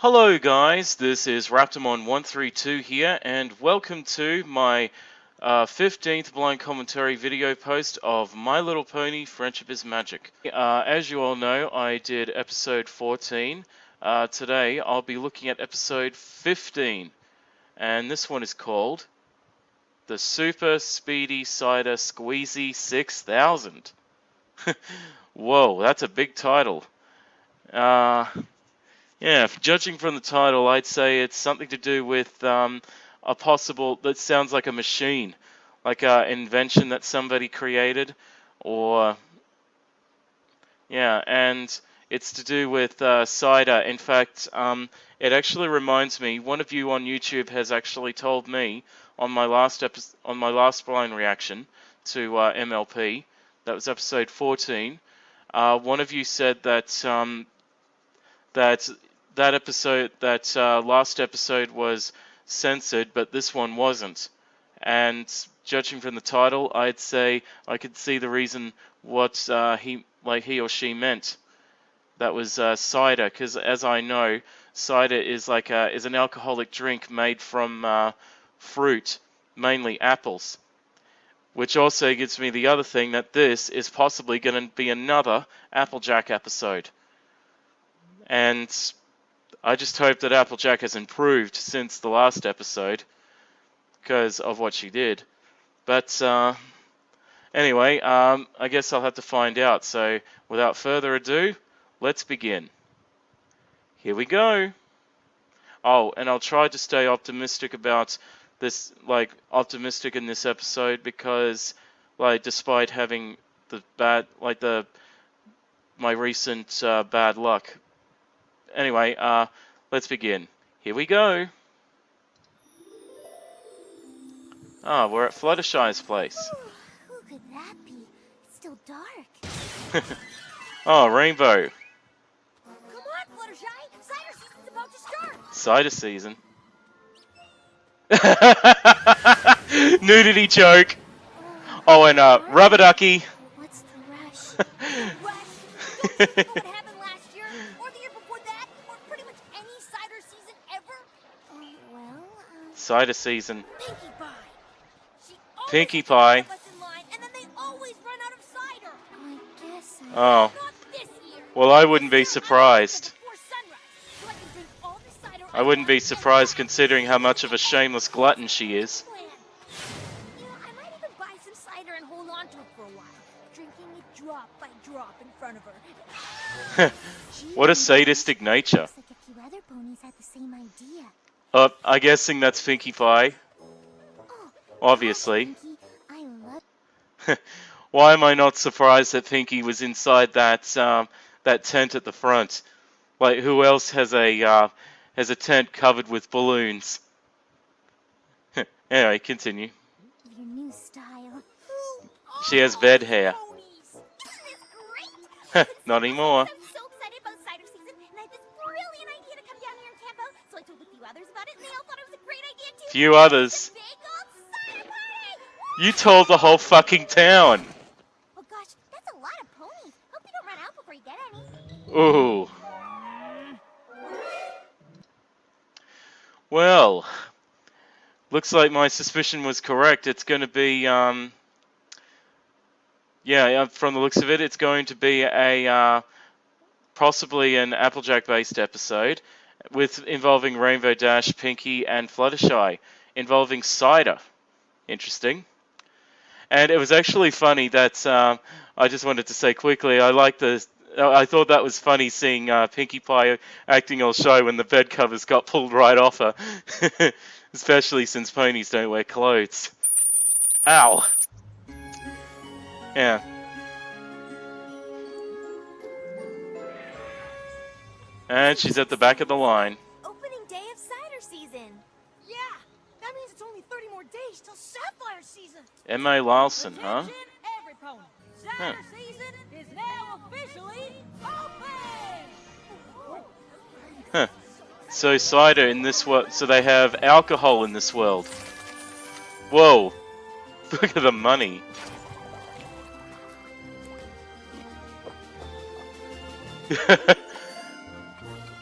Hello guys, this is Raptormon 132 here, and welcome to my 15th blind commentary video post of My Little Pony Friendship is Magic. As you all know, I did episode 14. Today I'll be looking at episode 15, and this one is called The Super Speedy Cider Squeezy 6000. Whoa, that's a big title. Yeah, judging from the title, I'd say it's something to do with a possible, that sounds like a machine, like an invention that somebody created, or, yeah, and it's to do with cider. In fact, it actually reminds me, one of you on YouTube has actually told me on my last blind reaction to MLP, that was episode 14, one of you said that that last episode was censored, but this one wasn't. And judging from the title, I'd say I could see the reason what he or she meant. That was cider, because as I know, cider is is an alcoholic drink made from fruit, mainly apples. Which also gives me the other thing that this is possibly going to be another Applejack episode. And I just hope that Applejack has improved since the last episode because of what she did. But anyway, I guess I'll have to find out. So without further ado, let's begin. Here we go. Oh, and I'll try to stay optimistic about this, optimistic in this episode because, despite having the bad, my recent bad luck. Anyway, let's begin. Here we go. We're at Fluttershy's place. Who could that be? It's still dark. Oh, Rainbow. Come on, Fluttershy! Cider season's about to start. Cider season. Nudity joke. Oh, and Rubber Ducky. What's the rush? Don't you remember what happened last year? Or the year before that? Or pretty much any cider season ever? Cider season. Pinkie Pie. Pinkie Pie. Us in line, and then they always run out of cider. I guess Oh. Not this year. Well, I wouldn't be surprised. I wouldn't be surprised considering how much of a shameless glutton she is. You know, I might even buy some cider and hold on to it for a while, drinking it drop by drop in front of her. What a sadistic nature. Looks like a few other ponies had the same idea. I'm guessing that's Pinkie Pie. Oh, Obviously. Pinkie, I love. Why am I not surprised that Pinkie was inside that tent at the front? Like, who else has a tent covered with balloons? Anyway, continue. Your new style. She has bed hair. Ponies. Isn't this great? Not anymore. I'm so excited about cider season, and I had this brilliant idea to come down here and camp out. So I told a few others about it, and they all thought it was a great idea too. Few others. Big old cider party! You told the whole fucking town. Oh gosh, that's a lot of ponies. Hope you don't run out before you get any. Ooh. Well, looks like my suspicion was correct. It's going to be, from the looks of it, it's going to be a possibly an Applejack-based episode involving Rainbow Dash, Pinkie, and Fluttershy, involving cider. Interesting. And it was actually funny that I just wanted to say quickly, I thought that was funny seeing Pinkie Pie acting all shy when the bed covers got pulled right off her. Especially since ponies don't wear clothes. Ow! Yeah. And she's at the back of the line. Opening day of cider season. Yeah, that means it's only 30 more days till Sapphire season. M.A. Larson, huh? Attention, every pony. Cider season is now officially open. Huh. So cider in this world, so they have alcohol in this world. Whoa. Look at the money.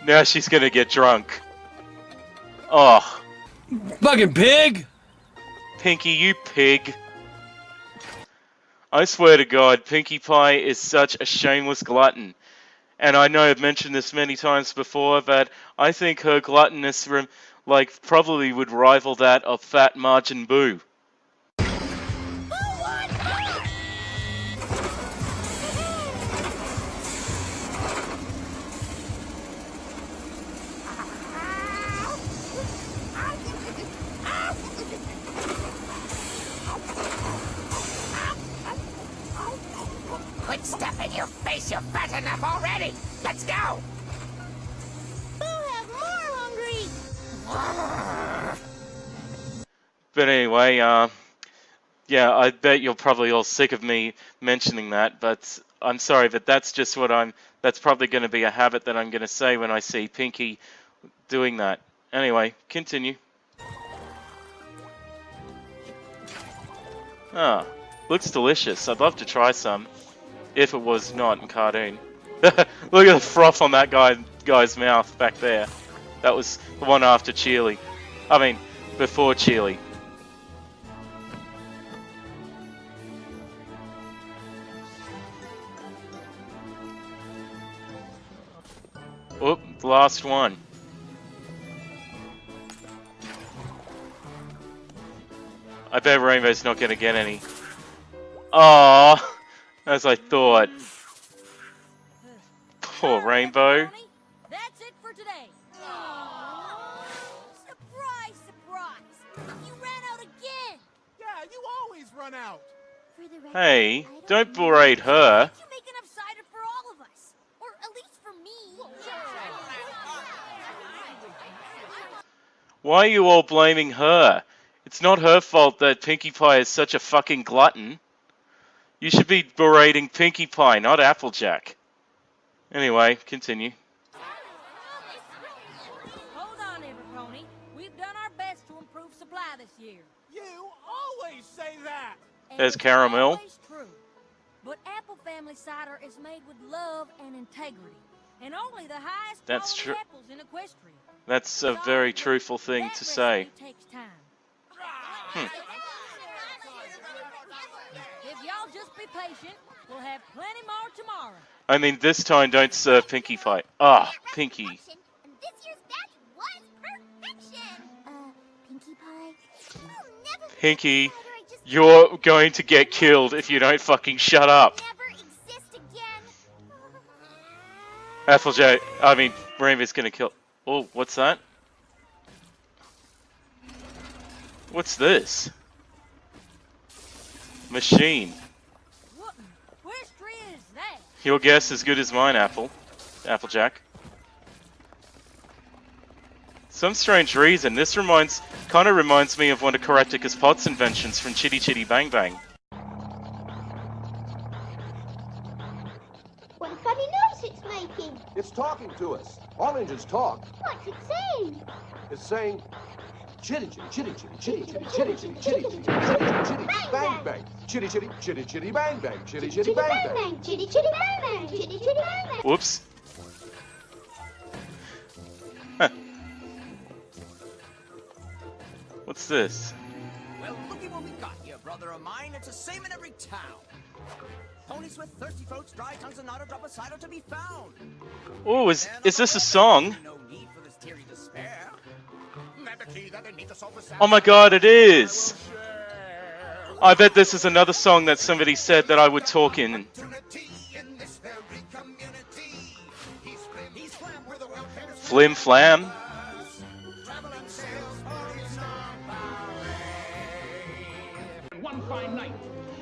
Now she's gonna get drunk. Oh, Fucking pig! Pinkie, you pig. I swear to God, Pinkie Pie is such a shameless glutton. And I know I've mentioned this many times before, but I think her gluttonous, probably would rival that of Fat Margin Boo. Quit stuffing your face, you're fat enough already! Let's go! We'll have more hungry. But anyway, yeah, I bet you're probably all sick of me mentioning that, but I'm sorry, but that's just that's probably going to be a habit that I'm going to say when I see Pinkie doing that. Anyway, continue. Ah, looks delicious. I'd love to try some, if it was not in cartoon. Look at the froth on that guy's mouth back there. That was the one after Chile. I mean, before Chile. Oop, the last one. I bet Rainbow's not going to get any. Aww, as I thought. Poor Rainbow. That's it for today. Surprise, surprise! You ran out again. Yeah, you always run out. For the record, Hey, I don't know. berate her. You make enough cider for all of us, or at least for me. Why are you all blaming her? It's not her fault that Pinkie Pie is such a fucking glutton. You should be berating Pinkie Pie, not Applejack. Anyway, continue. Hold on, Everpony. We've done our best to improve supply this year. You always say that. And There's it's Caramel. always true. But Apple Family cider is made with love and integrity, and only the highest That's quality true. apples in Equestria. That's a very truthful thing That to say. recipe takes time. Hmm. If y'all just be patient, we'll have plenty more tomorrow. I mean, this time don't serve Pinkie Pie. Ah, Pinkie. And this year's batch was perfection. Pinkie Pie, you'll never be Pinkie, cider I just you're going to get killed if you don't fucking shut up. never exist again. Applejack, I mean, Rainbow's gonna kill. Oh, what's that? What's this? Machine. What in Equestria is that? Your guess as good as mine, Applejack. Some strange reason, this kind of reminds me of one of Correcticus Pot's inventions from Chitty Chitty Bang Bang. What a funny noise it's making. It's talking to us. All engines talk. What's it saying? It's saying chitty chitty chitty chitty chitty chitty chitty chitty chitty chitty chitty bang bang chitty chitty chitty chitty bang bang chitty chitty bang bang. Chitty chitty bang bang. Chitty chitty bang bang. Whoops. Huh. What's this? Well, looky what we got here, brother of mine. It's the same in every town. Ponies with thirsty throats, dry tongues, and not a drop of cider to be found. Oh, is this a song? No need for this teary despair. Grab the key that they need to solve the sound. Oh my god, it is! I bet this is another song that somebody said that I would talk in. Flim Flam. One fine night,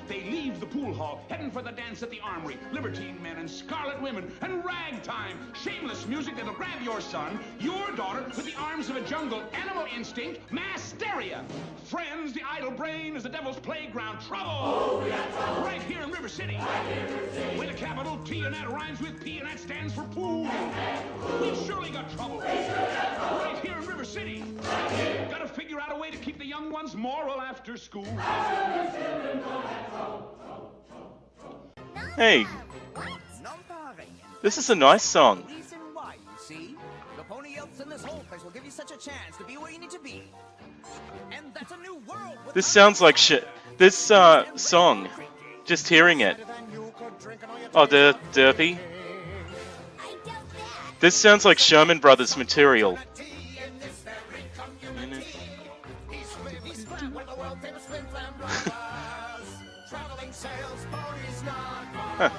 they leave the pool hall, heading for the dance at the armory. Libertine men and scarlet women and ragtime. Shameless music that'll grab your son, your daughter, with the arms of a jungle, animal instinct, mass hysteria. Friends, the idle brain is the devil's playground. Trouble! Oh, we got trouble. Right here in River City. With a capital T, and that rhymes with P, and that stands for pool. We've surely got trouble. Right here in River City. Gotta figure out a way to keep the young ones moral after school. Hey, this is a nice song. Reason why, you see? The this whole place will give you such a chance to be where you need to be. And that's a new world. This sounds like shit. This song, just hearing it. Oh, Derpy. This sounds like Sherman Brothers material. Huh.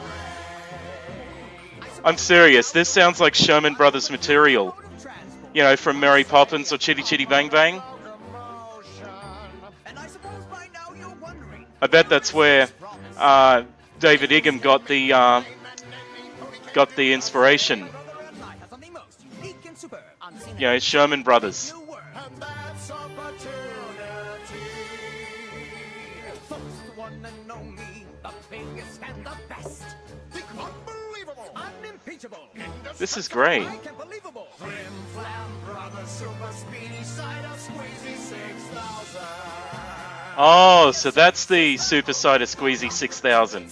I'm serious, this sounds like Sherman Brothers material. You know, from Mary Poppins or Chitty Chitty Bang Bang. I bet that's where David Egham got the inspiration. You know, Sherman Brothers. This is great. Oh, so that's the Super Cider Squeezy 6000.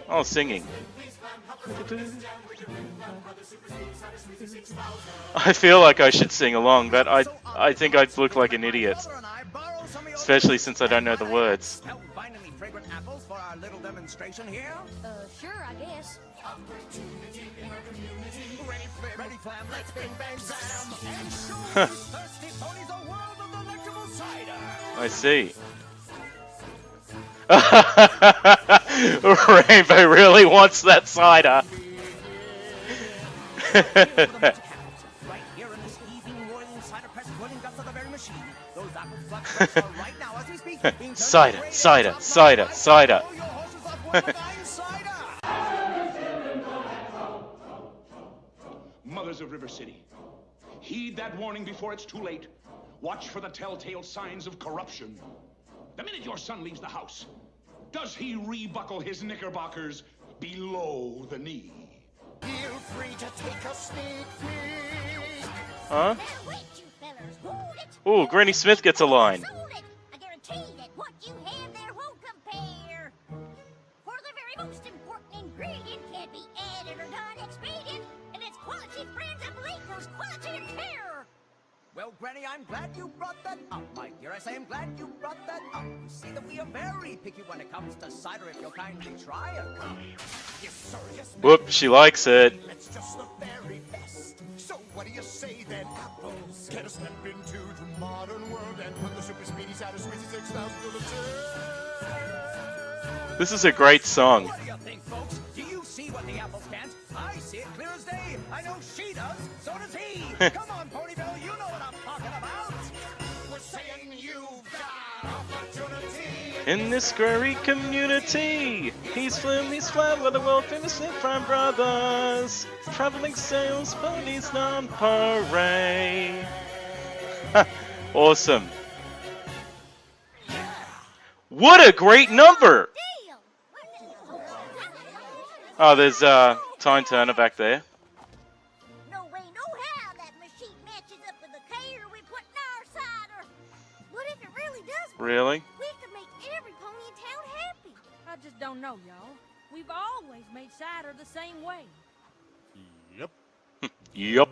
Oh, singing. I feel like I should sing along, but I think I'd look like an idiot. Especially since I don't know the words. Sure, I guess. I see. Rainbow really wants that cider. Cider, cider, cider, cider. Mothers of River City, heed that warning before it's too late. Watch for the telltale signs of corruption. The minute your son leaves the house, does he rebuckle his knickerbockers below the knee? Feel free to take a sneak peek. Huh? Ooh, Granny Smith gets a line. I guarantee that what you have there won't compare. For the very most important ingredient can't be added or done expedient, and it's quality brands of Laker's quality and care. Well, Granny, I'm glad you brought that up, my dear. I say I'm glad you brought that up. You see that we are very picky when it comes to cider. If you'll kindly try a cup. Yes, sir, yes, ma'am. Whoop, she likes it. It's just the very best. So what do you say then, apples? Get a step into the modern world and put the Super Speedy Cider Squeezy 6000 to the test. This is a great song. What do you think, folks? Do you see what the apples can't? I see it clear as day. I know she does. So does he. Come on, Ponyville, you know what I'm talking about. We're saying you've got opportunity. In this scurry community, he's FiM, he's flat with the world famous FiM Brothers. Traveling sales ponies on parade. Awesome. What a great number! Oh, there's Time Turner back there. No way, no how that machine matches up with the care we put in our cider. What if it really does work? Really? We could make every pony in town happy. I just don't know, y'all. We've always made cider the same way. Yep. Yup.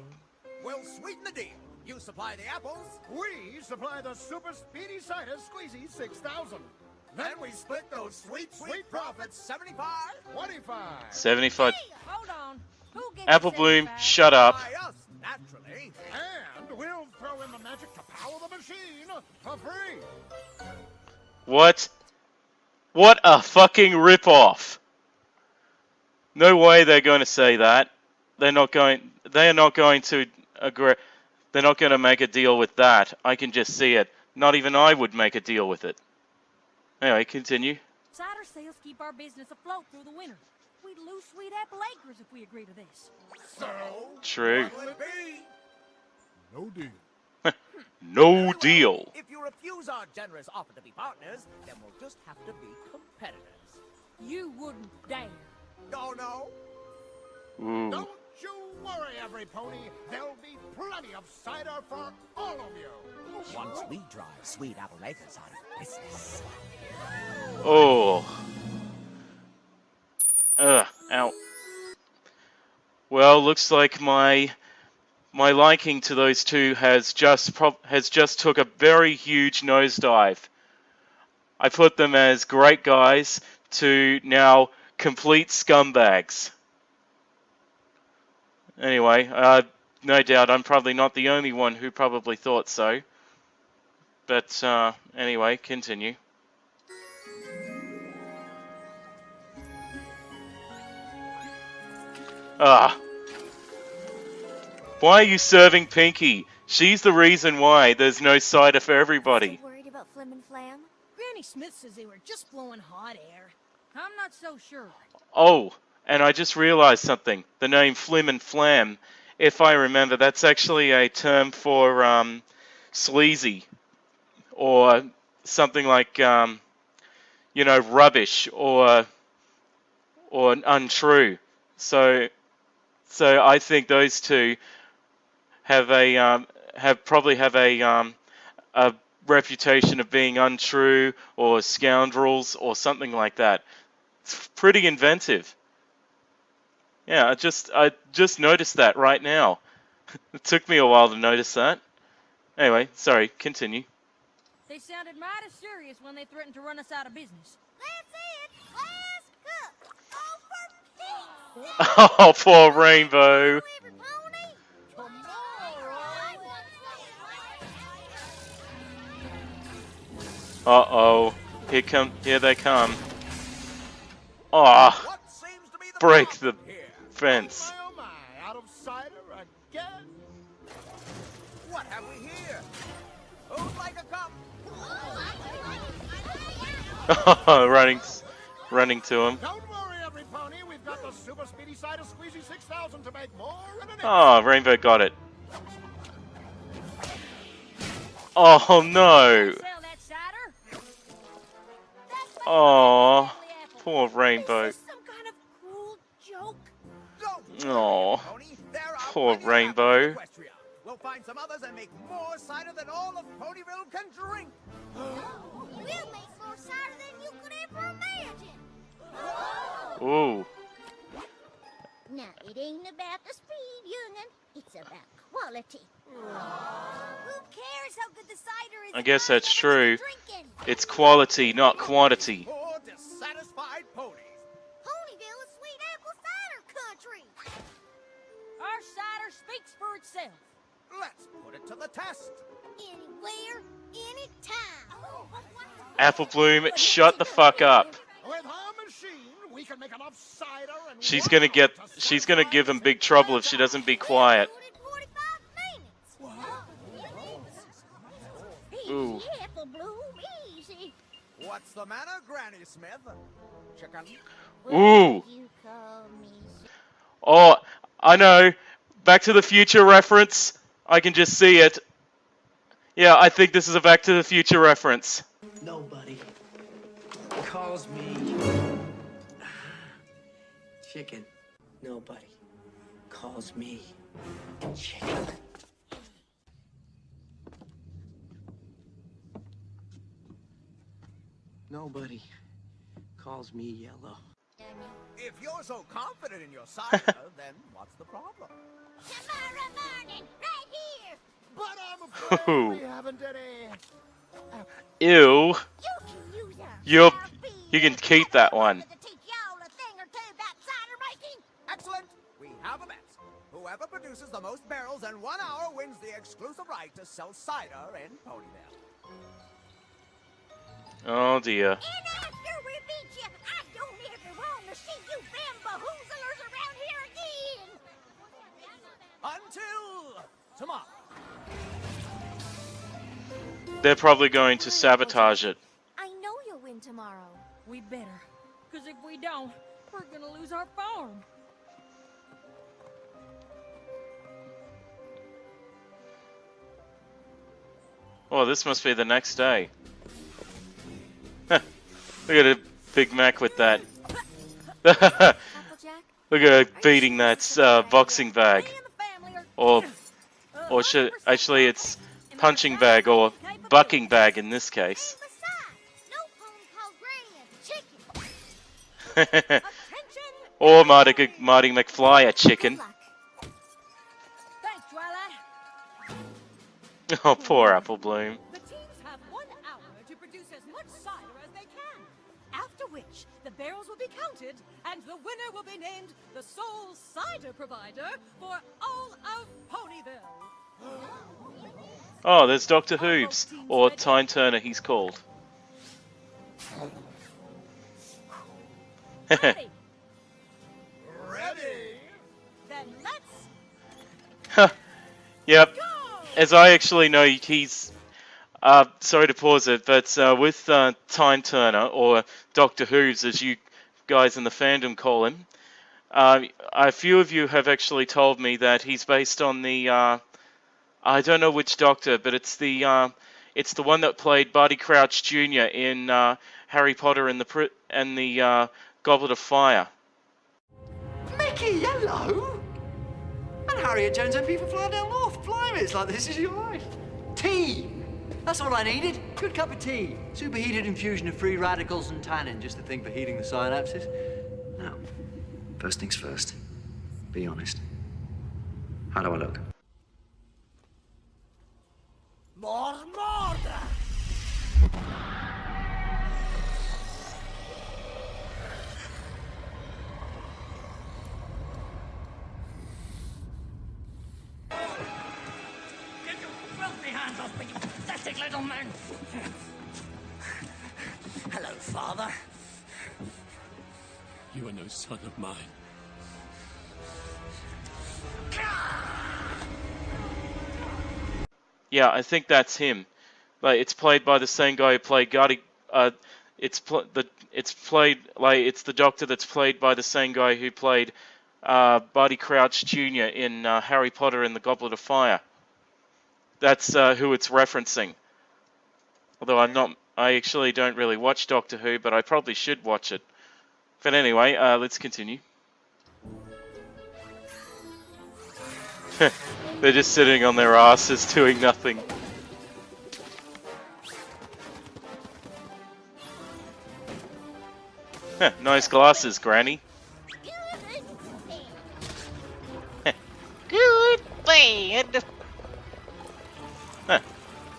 Well, sweeten the deal. You supply the apples. We supply the Super Speedy Cider Squeezy 6000. Then we split those sweet profits. 75, 25. 75. Hold on. Who gets Apple Bloom, 75? shut up. by us, naturally. And we'll throw in the magic to power the machine for free. What? What a fucking ripoff. No way they're going to say that. They are not going to agree. They're not going to make a deal with that. I can just see it. Not even I would make a deal with it. Anyway, continue. Cider sales keep our business afloat through the winter. We'd lose sweet apple acres if we agree to this. So, True. what will it be? No deal. No deal. If you refuse our generous offer to be partners, then we'll just have to be competitors. You wouldn't dare. Oh, no? Ooh. Don't you worry, every pony. There'll be plenty of cider for all of you. Once we drive sweet apple acres out of business. Oh. Ugh. Ow. Well, looks like my my liking to those two has just took a very huge nosedive. I put them as great guys to now complete scumbags. Anyway, no doubt I'm probably not the only one who probably thought so. But anyway, continue. Ah. Why are you serving Pinky? She's the reason why there's no cider for everybody. Worried about Flim and Flam? Granny Smith says they were just blowing hot air. I'm not so sure. Oh, and I just realized something. The name Flim and Flam, if I remember, that's actually a term for sleazy. Or something like, rubbish or untrue. So I think those two have a reputation of being untrue or scoundrels or something like that. It's pretty inventive. Yeah, I just noticed that right now. It took me a while to notice that. Anyway, sorry, continue. They sounded mighty serious when they threatened to run us out of business. That's it. Last cup. Oh, for Oh, poor Rainbow. every pony. Uh-oh. Here they come. Ah, What seems to be the break the problem here? fence. Oh my, out of cider again? What have we here? Who'd like a cup? running to him. Don't worry, every pony. We've got the Super Speedy Cider Squeezy 6000 to make more in an Oh, Rainbow got it. Oh no. Sell that cider? Oh, poor Rainbow. Is this some kind of cruel joke? Don't Oh, pony. There are poor plenty of Rainbow. apples in Equestria. We'll find some others and make more cider than all of Ponyville can drink. We'll make more cider than you could ever imagine. ooh. Now, it ain't about the speed, young'un. It's about quality. Who cares how good the cider is? I guess that's if true. it's drinking? It's quality, not quantity. Poor dissatisfied ponies. Ponyville is sweet apple cider country. Our cider speaks for itself. Let's put it to the test. Anywhere, anytime. Apple Bloom, shut the fuck up. With our machine, we can make enough cider and She's gonna give him big trouble if she doesn't be quiet. 45 minutes. Ooh. Easy, Apple Bloom, easy. What's the matter, Granny Smith? Chicken? Ooh. You call me. Oh, I know. Back to the Future reference. I can just see it. Yeah, I think this is a Back to the Future reference. Nobody calls me chicken. Nobody calls me chicken. Nobody calls me yellow. If you're so confident in your cider, then what's the problem? Tomorrow morning, right here. But I'm afraid Ooh. we haven't any. Ew. You can use our You speed you can keep that one. to teach y'all a thing or two about cider making. Excellent. We have a bet. Whoever produces the most barrels in 1 hour wins the exclusive right to sell cider in Ponyville. Oh dear. And after we beat you, I don't ever want to see you bamboozlers around here again. Until tomorrow. They're probably going to sabotage it. I know you'll win tomorrow. We better. Because if we don't, we're gonna lose our farm. Oh, this must be the next day. Look at a Big Mac with that. Look Applejack, at her beating that boxing bag. me and the family are... Or actually it's punching bag or bucking bag in this case. Besides, no pony calls Granny a chicken. Or Marty McFly a chicken. Thanks, Twilight. Oh, poor Apple Bloom. The teams have 1 hour to produce as much cider as they can. After which, the barrels will be counted, and the winner will be named the sole cider provider for all of Ponyville. Oh, there's Dr. Hoobs, or Time Turner he's called. Ready? Ready? Then let's Yep, go! as I actually know, he's... sorry to pause it, but with Time Turner, or Dr. Hoobs, as you guys in the fandom call him, a few of you have actually told me that he's based on the... I don't know which Doctor, but it's the one that played Barty Crouch Jr. in Harry Potter and the Goblet of Fire. Mickey Yellow? And Harriet Jones and people flying down north. Blimey, it's like this is your life. Tea! That's all I needed. Good cup of tea. Superheated infusion of free radicals and tannin, just the thing for heating the synapses. Now, first things first. Be honest. How do I look? More murder! Get your filthy hands off me, you pathetic little man! Hello, Father. You are no son of mine. Yeah, I think that's him. Like, it's played by the same guy who played it's the Doctor that's played by the same guy who played Barty Crouch Jr. in Harry Potter and the Goblet of Fire. That's who it's referencing. Although I actually don't really watch Doctor Who, but I probably should watch it. But anyway, let's continue. They're just sitting on their asses doing nothing. Nice glasses, Granny. Good bad.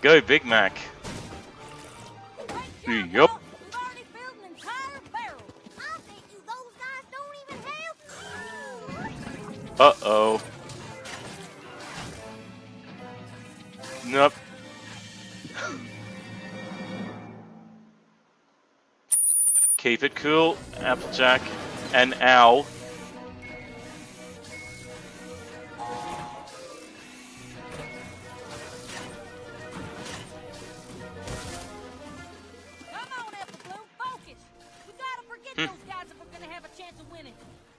Go, Big Mac. Yup. We've already filled an entire barrel. I bet you those guys don't even have... Uh-oh. Nope. Keep it cool, Applejack and Owl. Come on, Apple Bloom, focus. We gotta forget those guys if we're gonna have a chance of winning.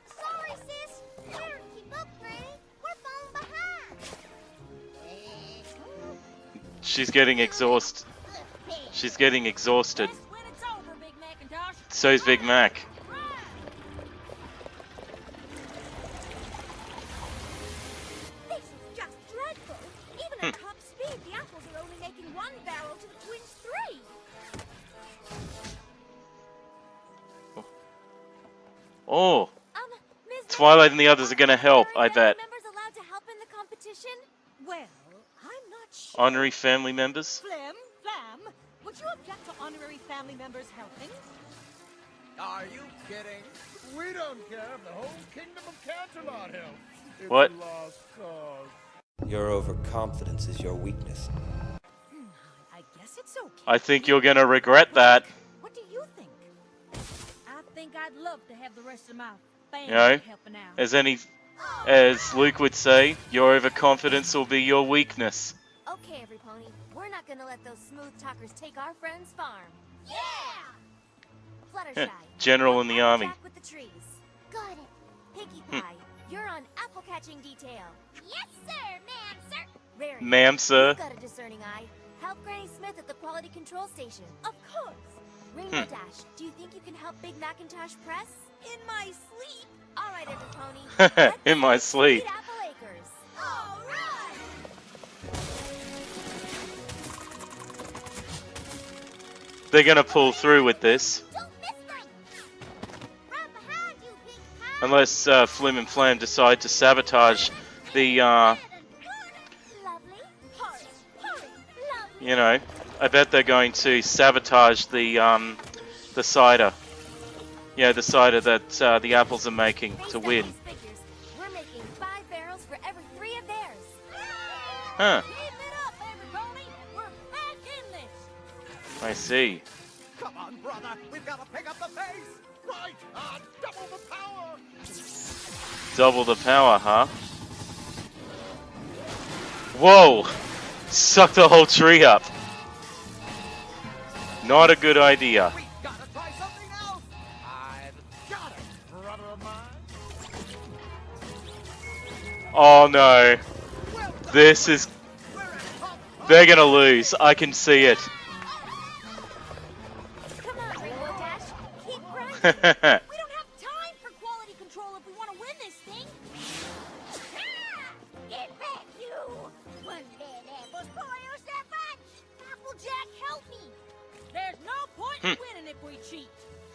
Sorry, sis. Here, keep up, Granny. We're falling behind. She's getting exhausted. She's getting exhausted. Rest when it's over, Big Macintosh. So's Big Mac. This is just dreadful. Even at top speed, the apples are only making 1 barrel to the twins' 3. Oh, Ms. Twilight and the others are gonna help, I bet. Members allowed to help in the competition? Well, I'm not sure. Honorary family members? Flam, would you object to honorary family members helping? Are you kidding? We don't care if the whole kingdom of Canterlot helps. It's What? a lost cause. Your overconfidence is your weakness. I guess it's okay. I think you're gonna regret that. What do you think? I think I'd love to have the rest of my family You know, helping out. as Luke would say, your overconfidence will be your weakness. Okay, every pony. We're not gonna let those smooth talkers take our friend's farm. Yeah! Fluttershy. General in the army. Jack with the trees. Got it. Piggy Pie, you're on apple catching detail. Yes, sir, ma'am, sir. Rarity, Ma'am, sir. you've got a discerning eye. Help Granny Smith at the quality control station. Of course. Rainbow Dash, do you think you can help Big Macintosh press? In my sleep. All right, every pony. Let's In my go sleep. Speed Apple Acres. All right. They're gonna pull through with this. Don't miss them. Right behind you, Big Pie. Unless Flim and Flam decide to sabotage the Lovely. Hurry, hurry. You know, I bet they're going to sabotage the cider. Yeah, the cider that the apples are making to win. Figures. We're making 5 barrels for every 3 of theirs. Huh. Keep it up, everybody. We're back in this. I see. Come on, brother. We've got to pick up the pace. Right, double the power. Double the power, huh? Whoa! Suck the whole tree up. Not a good idea. We've got to try something else. I've got it, brother of mine. Oh no. Well done. This is... We're at top. They're gonna lose. I can see it. Come on, Rainbow Dash. Keep grinding. Huh. We don't have time for quality control if we want to win this thing. Get back, you! One man apple spoils that much. Applejack, help me. There's no point in winning if we cheat.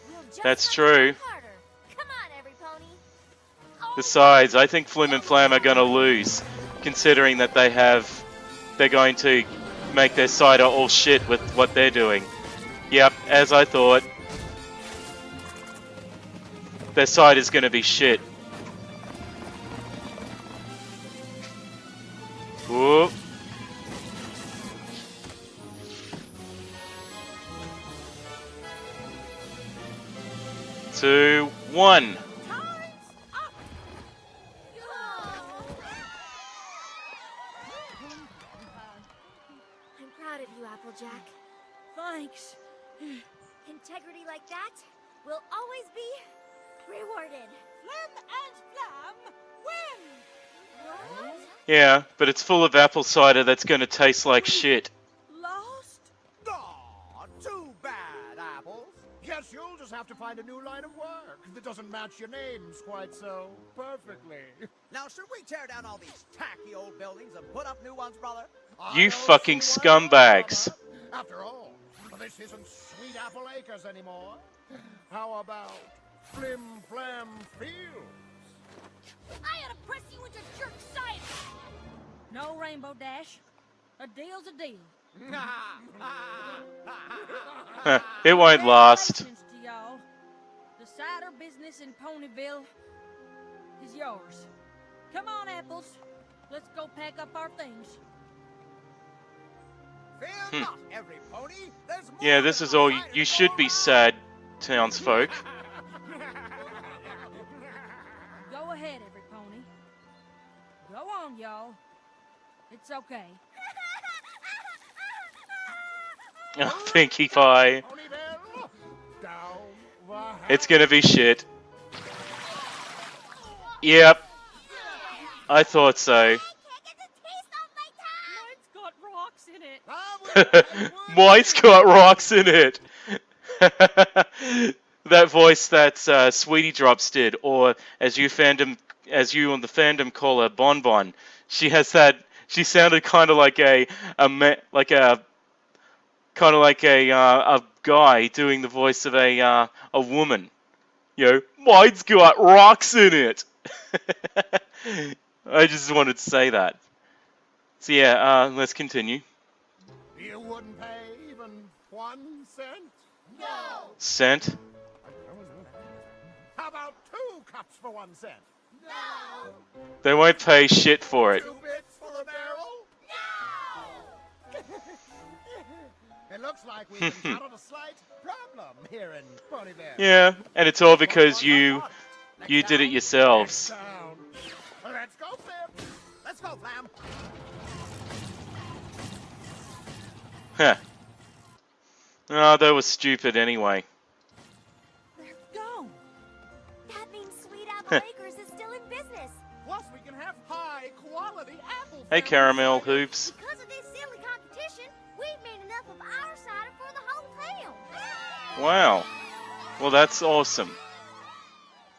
We'll just That's have to true. work harder. Come on, every pony. Oh, Besides, I think Flim and Flam are gonna lose, considering that they're going to make their cider all shit with what they're doing. Yep, as I thought. Their cider's gonna be shit. Whoop. Two, one. I'm proud of you, Applejack. Thanks. Integrity like that will always be rewarded. Flim and Flam win. What? Yeah, but it's full of apple cider that's gonna taste like shit. Lost? Aw, too bad, Apples. Guess you'll just have to find a new line of work that doesn't match your names quite so perfectly. Now, should we tear down all these tacky old buildings and put up new ones, brother? You I don't fucking see why not, scumbags. brother. After all, this isn't Sweet Apple Acres anymore. How about Flim Flam Fields? I ought to press you into jerk cider. No, Rainbow Dash. A deal's a deal. It won't last. Congratulations to y'all. The cider business in Ponyville is yours. Come on, Apples. Let's go pack up our things. Fear not, every pony. There's more Yeah, this than is all. cider You to should go be around. sad, townsfolk. Go ahead, every pony. Go on, y'all. It's okay. Oh, Pinkie Pie. Ponyville, down the It's gonna be shit. Yep. I thought so. I can't get the taste off my tongue. Mine's got rocks in it. White's got rocks in it. That voice that Sweetie Drops did, or as you on the fandom call her, Bon Bon. She has that. She sounded kind of like a guy doing the voice of a woman. You know, mine's got rocks in it. I just wanted to say that. So yeah, let's continue. You wouldn't pay even 1 cent? No. Cent. How about 2 cups for 1 cent? No. They won't pay shit for it. 2 bits for the barrel? No. It looks like we've encountered a slight problem here in Ponyville. Yeah, and it's all because you did it yourselves. Down. Let's go, Flim. Let's go, Flam. Huh. Oh, that was stupid anyway. They're gone. That means Sweet Apple Acres is still in business. Plus, we can have high-quality apples. Hey, Caramel Hoops. Because of this silly competition, we've made enough of our cider for the whole town. Wow. Well, that's awesome.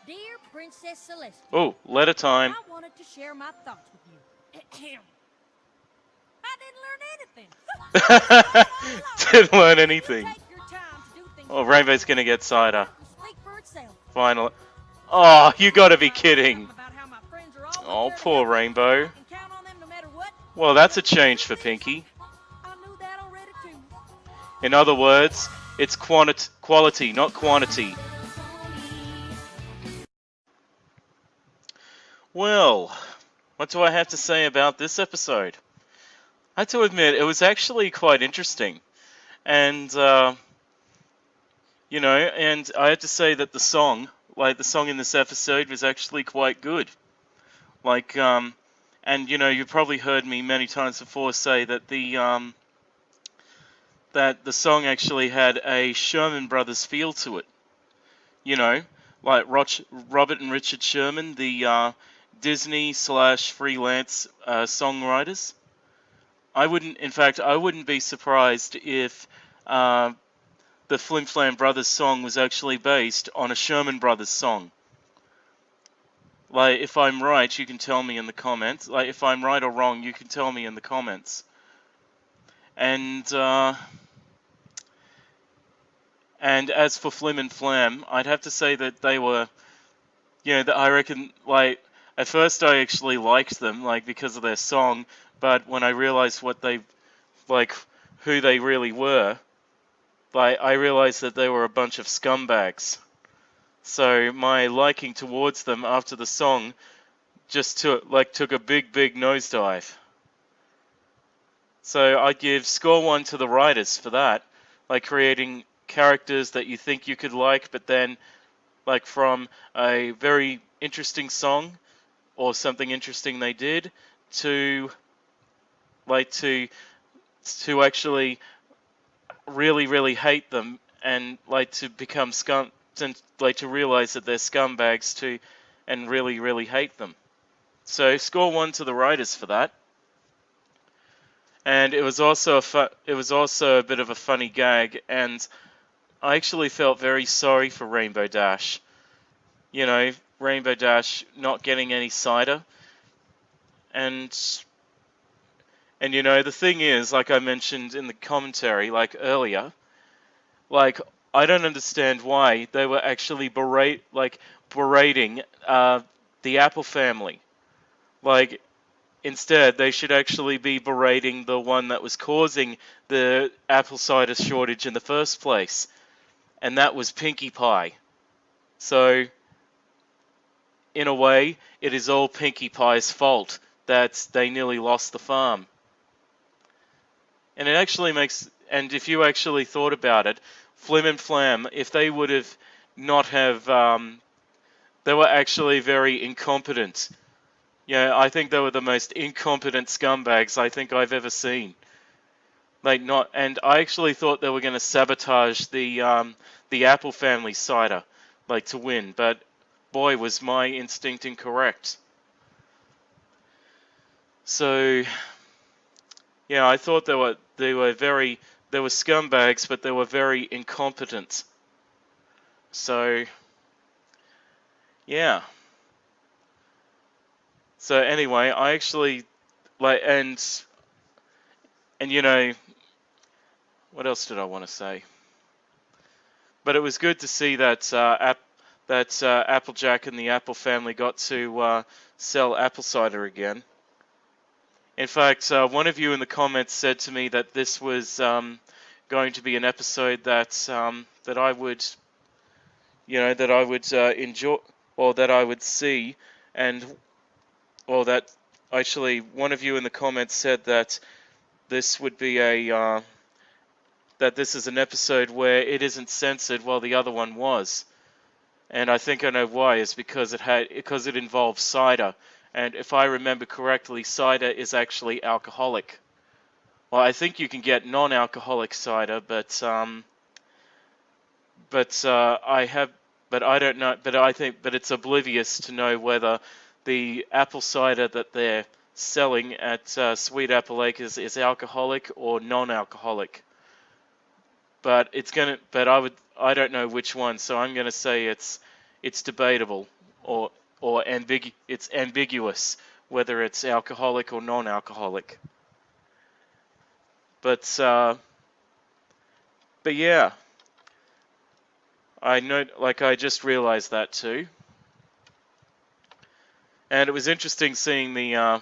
Dear Princess Celeste, Oh, letter time. I wanted to share my thoughts with you. I didn't learn anything. Didn't learn anything. Take your time to do things Oh, Rainbow's gonna get cider. speak for itself. Finally. Oh, you gotta be kidding. About how my friends are always Oh, there to poor help me. Rainbow. I can count on them no matter what. Well, that's a change for Pinkie. I knew that already In other words, it's quality, not quantity. Well, what do I have to say about this episode? I have to admit, it was actually quite interesting. And, you know, and I have to say that the song in this episode was actually quite good. Like, and, you know, you've probably heard me many times before say that the song actually had a Sherman Brothers feel to it. You know, like Robert and Richard Sherman, the Disney / freelance songwriters. I wouldn't be surprised if the Flim Flam Brothers song was actually based on a Sherman Brothers song. Like, if I'm right, you can tell me in the comments. Like, if I'm right or wrong, you can tell me in the comments. And as for Flim and Flam, I'd have to say that they were, you know, I reckon, like, at first I actually liked them, like, because of their song, but when I realized what they, like, who they really were, like, I realized that they were a bunch of scumbags. So my liking towards them after the song just took a big nosedive. So I'd give score 1 to the writers for that, like creating characters that you think you could like, but then, like, from a very interesting song or something interesting they did to, like, to actually really hate them and, like, to become and, like, to realize that they're scumbags too, and really hate them. So score 1 to the writers for that. And it was also a bit of a funny gag, and I actually felt very sorry for Rainbow Dash. You know, Rainbow Dash not getting any cider. And you know, the thing is, like I mentioned in the commentary, like earlier, like, I don't understand why they were actually berating the Apple family. Like, instead, they should actually be berating the one that was causing the apple cider shortage in the first place, and that was Pinkie Pie. So, in a way, it is all Pinkie Pie's fault that they nearly lost the farm. And it actually makes, and if you actually thought about it, Flim and Flam, if they would have not have, they were actually very incompetent. Yeah, I think they were the most incompetent scumbags I think I've ever seen. Like, not, and I actually thought they were going to sabotage the Apple family cider, like, to win, but boy, was my instinct incorrect. So, yeah, I thought they were scumbags, but they were very incompetent. So, yeah. So anyway, I actually, like, and you know, what else did I want to say? But it was good to see that Applejack and the Apple family got to sell apple cider again. In fact, one of you in the comments said to me that this was going to be an episode that I would, you know, that I would enjoy, or that I would see, or that actually one of you in the comments said that this would be that this is an episode where it isn't censored while the other one was. And I think I know why. It's because it involves cider. And if I remember correctly, cider is actually alcoholic. Well, I think you can get non-alcoholic cider, but I don't know. But it's oblivious to know whether the apple cider that they're selling at Sweet Apple Acres is alcoholic or non-alcoholic. But I don't know which one, so I'm gonna say it's debatable or it's ambiguous whether it's alcoholic or non-alcoholic. But yeah, I know, like, I just realized that too, and it was interesting seeing the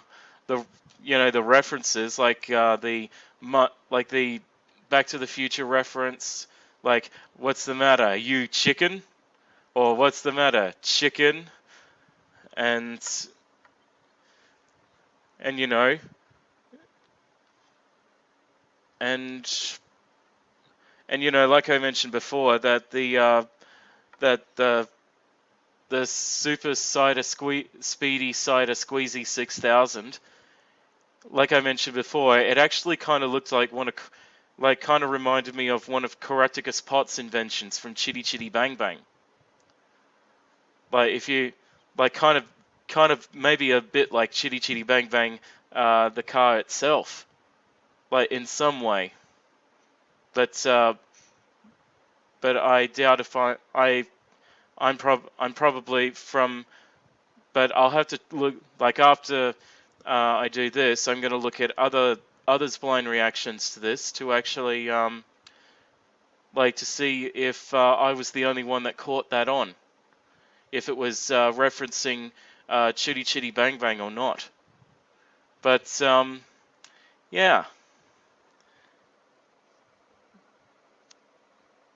you know, the references, like the Back to the Future reference, like, what's the matter, you chicken? Or what's the matter, chicken? And you know, and like I mentioned before, that the Super Cider Speedy Cider Squeezy 6000, like I mentioned before, it actually kind of looked like kind of reminded me of one of Karaticus Pot's inventions from Chitty Chitty Bang Bang. Like, if you, like, kind of maybe a bit like Chitty Chitty Bang Bang, the car itself, like, in some way. But I doubt if I'm probably from, but I'll have to look, like, after I do this, I'm going to look at others' blind reactions to this to actually like to see if I was the only one that caught that on, if it was referencing Chitty Chitty Bang Bang or not. But yeah.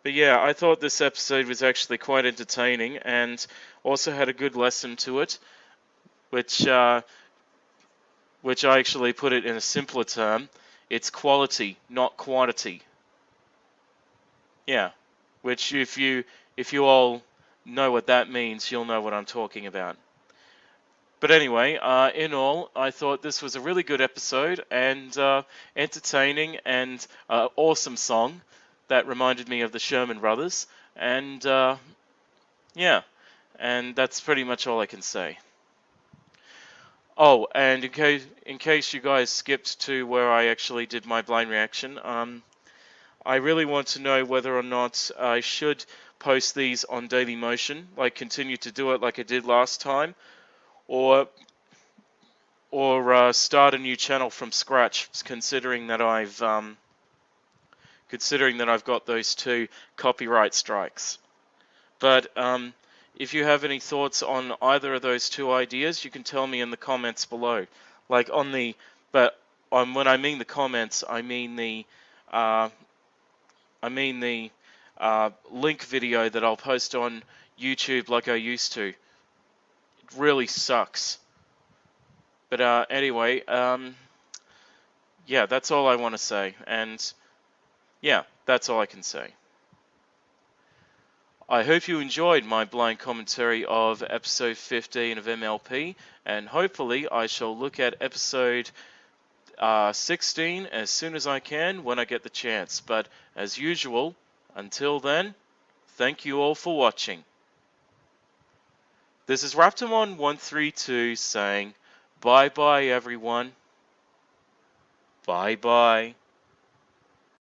But yeah, I thought this episode was actually quite entertaining and also had a good lesson to it, which I actually put it in a simpler term. It's quality, not quantity. Yeah, which if you all know what that means, you'll know what I'm talking about. But anyway, in all, I thought this was a really good episode and entertaining and awesome song that reminded me of the Sherman Brothers. And yeah, and that's pretty much all I can say. Oh, and in case you guys skipped to where I actually did my blind reaction, I really want to know whether or not I should post these on Dailymotion, like continue to do it like I did last time, or start a new channel from scratch, considering that I've got those 2 copyright strikes. But if you have any thoughts on either of those 2 ideas, you can tell me in the comments below. Like when I mean the comments, I mean the link video that I'll post on YouTube like I used to. It really sucks. But anyway, yeah, that's all I want to say. And yeah, that's all I can say. I hope you enjoyed my blind commentary of episode 15 of MLP, and hopefully I shall look at episode 16 as soon as I can when I get the chance. But as usual, until then, thank you all for watching. This is Raptormon 132 saying bye bye everyone. Bye bye.